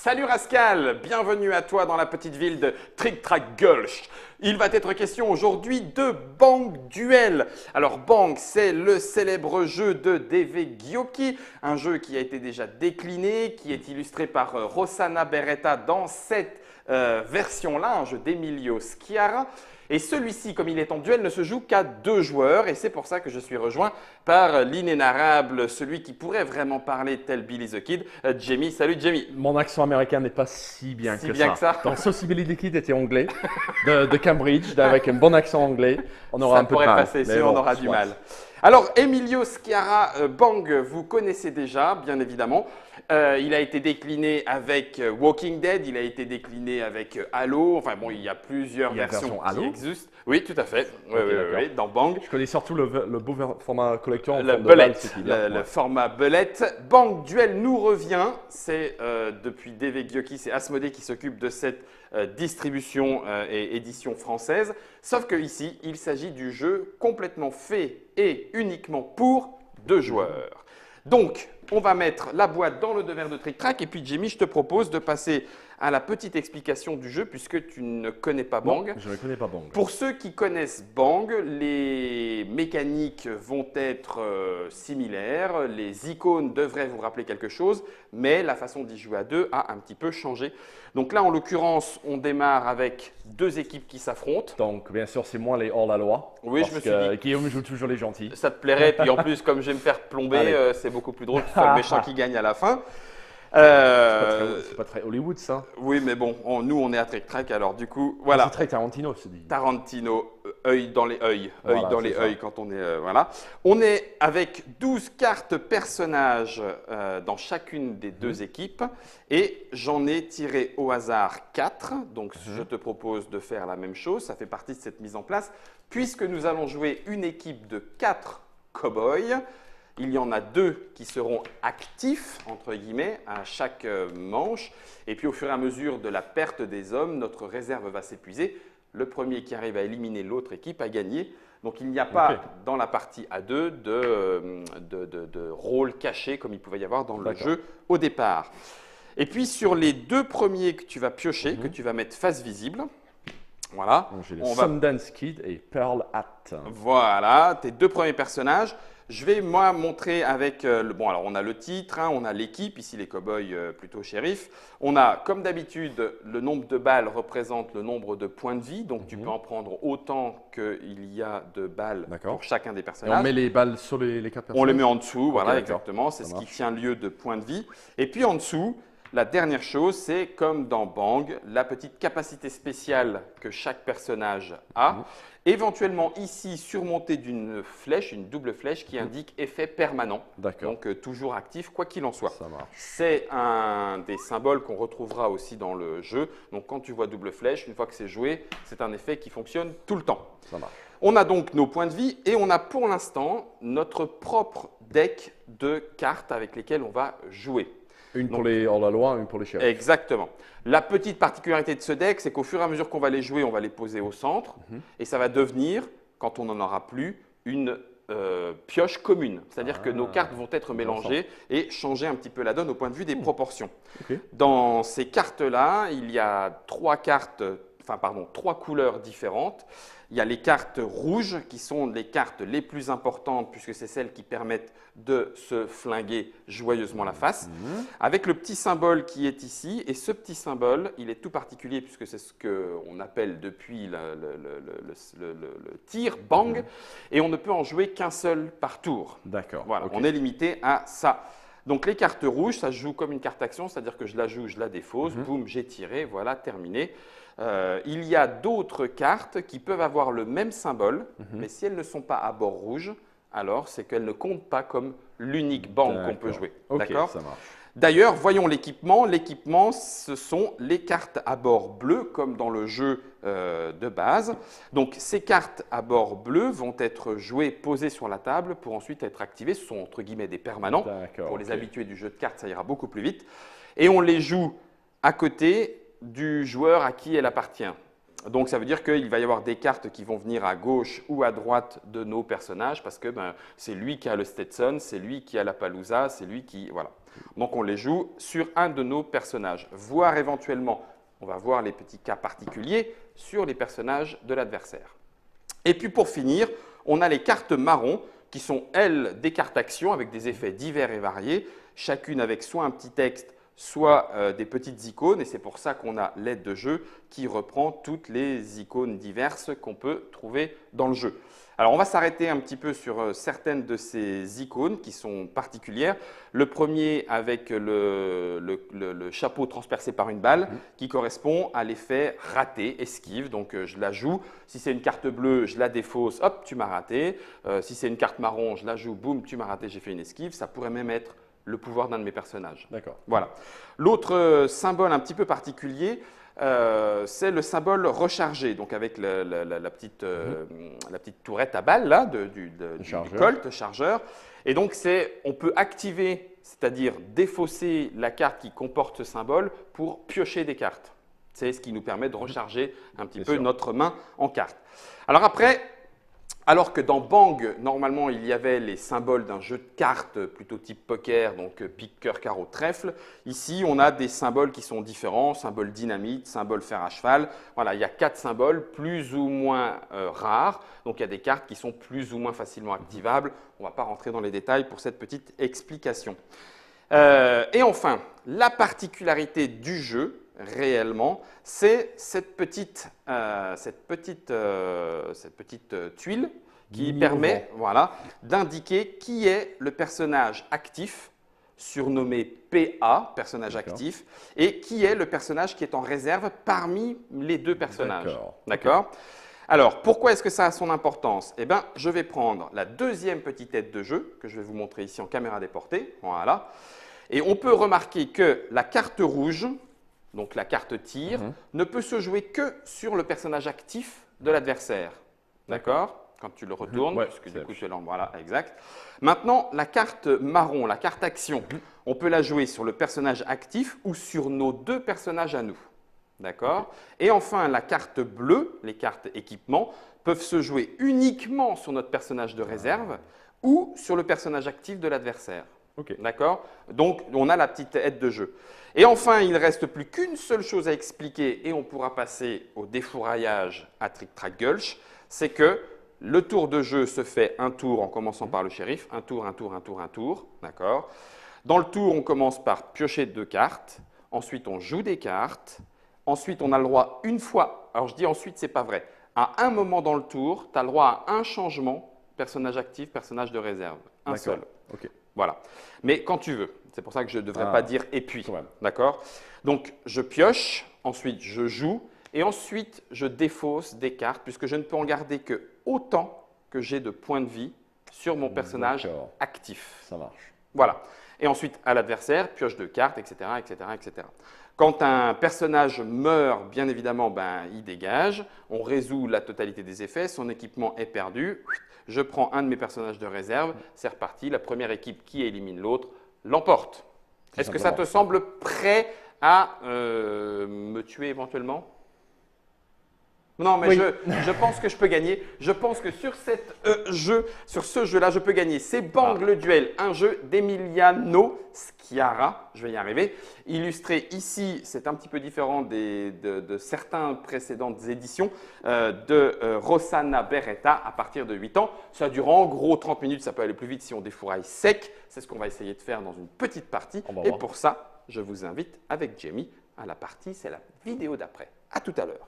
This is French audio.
Salut Rascal, bienvenue à toi dans la petite ville de Trick Track Gulch. Il va être question aujourd'hui de Bang Duel. Alors Bang, c'est le célèbre jeu de Dave Ghiocchi, un jeu qui a été déjà décliné, qui est illustré par Rossana Beretta dans cette version-là, un jeu d'Emilio Sciarra. Et celui-ci, comme il est en duel, ne se joue qu'à 2 joueurs et c'est pour ça que je suis rejoint par l'inénarrable, celui qui pourrait vraiment parler tel Billy the Kid, Jamie. Salut Jamie. Mon accent américain n'est pas si bien Si que bien ça. que ça. Donc, sauf si Billy the Kid était anglais, de Cambridge, avec un bon accent anglais, on aura Ça un peu de pourrait mal. passer, Mais si bon, on aura du soit. mal. Alors, Emilio Sciarra Bang, vous connaissez déjà, bien évidemment. Il a été décliné avec Walking Dead, il a été décliné avec Halo. Enfin bon, il y a plusieurs Il y a versions version qui Halo existent. Oui, tout à fait. Oui, Ok, oui, d'accord. oui, dans Bang. Je connais surtout le beau format collector en Le forme de balle, bullet, c'est qui vient. le format bullet. Bang Duel nous revient. C'est depuis Dave Ghiocchi, c'est Asmodée qui s'occupe de cette distribution et édition française. Sauf que ici, il s'agit du jeu complètement fait et uniquement pour 2 joueurs. Donc, on va mettre la boîte dans le devers de Trick Track et puis Jamie, je te propose de passer à la petite explication du jeu puisque tu ne connais pas Non, Bang. je ne connais pas Bang. Pour ceux qui connaissent Bang, les mécaniques vont être similaires, les icônes devraient vous rappeler quelque chose, mais la façon d'y jouer à 2 a un petit peu changé. Donc là, en l'occurrence, on démarre avec 2 équipes qui s'affrontent. Donc, bien sûr, c'est moi les hors-la-loi. Oui, je me suis dit, Guillaume joue toujours les gentils. ça te plairait, puis en plus, comme je vais me faire plomber, Allez. c'est beaucoup plus drôle que ce soit le méchant qui gagne à la fin. C'est pas très Hollywood, ça. Oui, mais bon, nous, on est à Trick Track, alors du coup, C'est voilà. très Tarantino, se dit. Tarantino, œil dans les œils, œil Voilà, dans c'est les ça. œils quand on est… voilà. On est avec 12 cartes personnages dans chacune des 2 équipes et j'en ai tiré au hasard 4. Donc je te propose de faire la même chose, ça fait partie de cette mise en place. Puisque nous allons jouer une équipe de 4 cow-boys, il y en a 2 qui seront actifs, entre guillemets, à chaque manche. Et puis au fur et à mesure de la perte des hommes, notre réserve va s'épuiser. Le premier qui arrive à éliminer l'autre équipe a gagné. Donc il n'y a pas dans la partie à 2 de rôle caché comme il pouvait y avoir dans le jeu au départ. Et puis sur les 2 premiers que tu vas piocher, que tu vas mettre face visible, voilà. Donc, j'ai le On va Sundance Kid et Pearl Hat. voilà, tes 2 premiers personnages. Je vais moi montrer avec bon alors on a le titre, on a l'équipe ici les cow-boys plutôt shérifs. On a comme d'habitude le nombre de balles représente le nombre de points de vie, donc tu peux en prendre autant qu'il y a de balles pour chacun des Et personnages. on met les balles sur les 4 personnes. On les met en dessous, voilà d'accord. exactement, c'est Ça ce qui marche. tient lieu de points de vie. Et puis en dessous, la dernière chose, c'est comme dans Bang, la petite capacité spéciale que chaque personnage a. Éventuellement ici surmonté d'une flèche, une double flèche qui indique effet permanent. D'accord. Donc toujours actif quoi qu'il en soit. Ça marche. C'est un des symboles qu'on retrouvera aussi dans le jeu. Donc quand tu vois double flèche, une fois que c'est joué, c'est un effet qui fonctionne tout le temps. Ça marche. On a donc nos points de vie et on a pour l'instant notre propre deck de cartes avec lesquelles on va jouer. Une pour les hors-la-loi, une pour les shérifs. Exactement. La petite particularité de ce deck, c'est qu'au fur et à mesure qu'on va les jouer, on va les poser au centre et ça va devenir, quand on n'en aura plus, une pioche commune. C'est-à-dire que nos cartes vont être mélangées et changer un petit peu la donne au point de vue des proportions. Dans ces cartes-là, il y a 3 couleurs différentes. Il y a les cartes rouges qui sont les cartes les plus importantes puisque c'est celles qui permettent de se flinguer joyeusement la face. Avec le petit symbole qui est ici. Et ce petit symbole, il est tout particulier puisque c'est ce qu'on appelle depuis le tir, bang. Et on ne peut en jouer qu'un seul par tour. D'accord. Voilà, Ok. on est limité à ça. Donc les cartes rouges, ça se joue comme une carte action, c'est-à-dire que je la joue, je la défausse, boum, j'ai tiré, voilà, terminé. Il y a d'autres cartes qui peuvent avoir le même symbole, mais si elles ne sont pas à bord rouge, alors c'est qu'elles ne comptent pas comme l'unique bang qu'on peut jouer. Ok, D'accord ? ça marche. D'ailleurs, voyons l'équipement. L'équipement, ce sont les cartes à bord bleu, comme dans le jeu de base. Donc, ces cartes à bord bleu vont être jouées, posées sur la table pour ensuite être activées. Ce sont entre guillemets des permanents. D'accord, Pour les ok. habitués du jeu de cartes, ça ira beaucoup plus vite. Et on les joue à côté du joueur à qui elle appartient. Donc ça veut dire qu'il va y avoir des cartes qui vont venir à gauche ou à droite de nos personnages parce que c'est lui qui a le Stetson, c'est lui qui a la Palouza, c'est lui qui… Voilà. Donc on les joue sur un de nos personnages, voire éventuellement, on va voir les petits cas particuliers sur les personnages de l'adversaire. Et puis pour finir, on a les cartes marron qui sont, elles, des cartes actions avec des effets divers et variés, chacune avec soit un petit texte, soit des petites icônes, et c'est pour ça qu'on a l'aide de jeu qui reprend toutes les icônes diverses qu'on peut trouver dans le jeu. Alors on va s'arrêter un petit peu sur certaines de ces icônes qui sont particulières. Le premier avec le chapeau transpercé par une balle qui correspond à l'effet raté, esquive, donc je la joue. Si c'est une carte bleue, je la défausse, hop, tu m'as raté. Si c'est une carte marron, je la joue, boum, tu m'as raté, j'ai fait une esquive. Ça pourrait même être le pouvoir d'un de mes personnages. D'accord. Voilà. L'autre symbole un petit peu particulier, c'est le symbole rechargé, donc avec la petite tourette à balles là, du Colt chargeur. Et donc, on peut activer, c'est-à-dire défausser la carte qui comporte ce symbole pour piocher des cartes. C'est ce qui nous permet de recharger un petit peu notre main en cartes. Alors après, alors que dans Bang, normalement, il y avait les symboles d'un jeu de cartes plutôt type poker, donc pique, cœur, carreau, trèfle. Ici, on a des symboles qui sont différents, symbole dynamite, symbole fer à cheval. Voilà, il y a 4 symboles plus ou moins rares. Donc, il y a des cartes qui sont plus ou moins facilement activables. On ne va pas rentrer dans les détails pour cette petite explication. Et enfin, la particularité du jeu, réellement, c'est cette petite tuile qui permet d'indiquer qui est le personnage actif, surnommé PA, personnage actif, et qui est le personnage qui est en réserve parmi les deux personnages. D'accord. Alors, pourquoi est-ce que ça a son importance? Eh bien, je vais prendre la deuxième petite aide de jeu que je vais vous montrer ici en caméra déportée. Voilà. Et on peut remarquer que la carte rouge, donc la carte tir, ne peut se jouer que sur le personnage actif de l'adversaire. D'accord? Quand tu le retournes, puisque du coup tu es là, voilà, exact. Maintenant, la carte marron, la carte action, on peut la jouer sur le personnage actif ou sur nos deux personnages à nous. D'accord? Et enfin, la carte bleue, les cartes équipement, peuvent se jouer uniquement sur notre personnage de réserve ou sur le personnage actif de l'adversaire. D'accord? Donc, on a la petite aide de jeu. Et enfin, il ne reste plus qu'une seule chose à expliquer et on pourra passer au défouraillage à Trick Track Gulch, c'est que le tour de jeu se fait un tour en commençant par le shérif, un tour, un tour, un tour, un tour. D'accord? Dans le tour, on commence par piocher 2 cartes, ensuite on joue des cartes, ensuite on a le droit une fois, alors je dis ensuite, ce n'est pas vrai, à un moment dans le tour, tu as le droit à un changement, personnage actif, personnage de réserve, un seul. Voilà. Mais quand tu veux. C'est pour ça que je ne devrais pas dire et puis. D'accord? Donc, je pioche, ensuite je joue et ensuite je défausse des cartes puisque je ne peux en garder que autant que j'ai de points de vie sur mon personnage actif. Ça marche. Voilà. Et ensuite, à l'adversaire, pioche 2 cartes, etc., etc., etc. Quand un personnage meurt, bien évidemment, il dégage. On résout la totalité des effets. Son équipement est perdu. Je prends un de mes personnages de réserve. C'est reparti. La première équipe qui élimine l'autre l'emporte. Est-ce que ça te semble prêt à me tuer éventuellement? Non, mais je pense que je peux gagner. Je pense que sur ce jeu-là, je peux gagner. C'est Bang le duel, un jeu d'Emiliano Sciarra, je vais y arriver. Illustré ici, c'est un petit peu différent de certaines précédentes éditions, de Rossana Beretta à partir de 8 ans. Ça dure en gros 30 minutes, ça peut aller plus vite si on défouraille sec. C'est ce qu'on va essayer de faire dans une petite partie. Et pour ça, je vous invite avec Jamie à la partie, c'est la vidéo d'après. À tout à l'heure.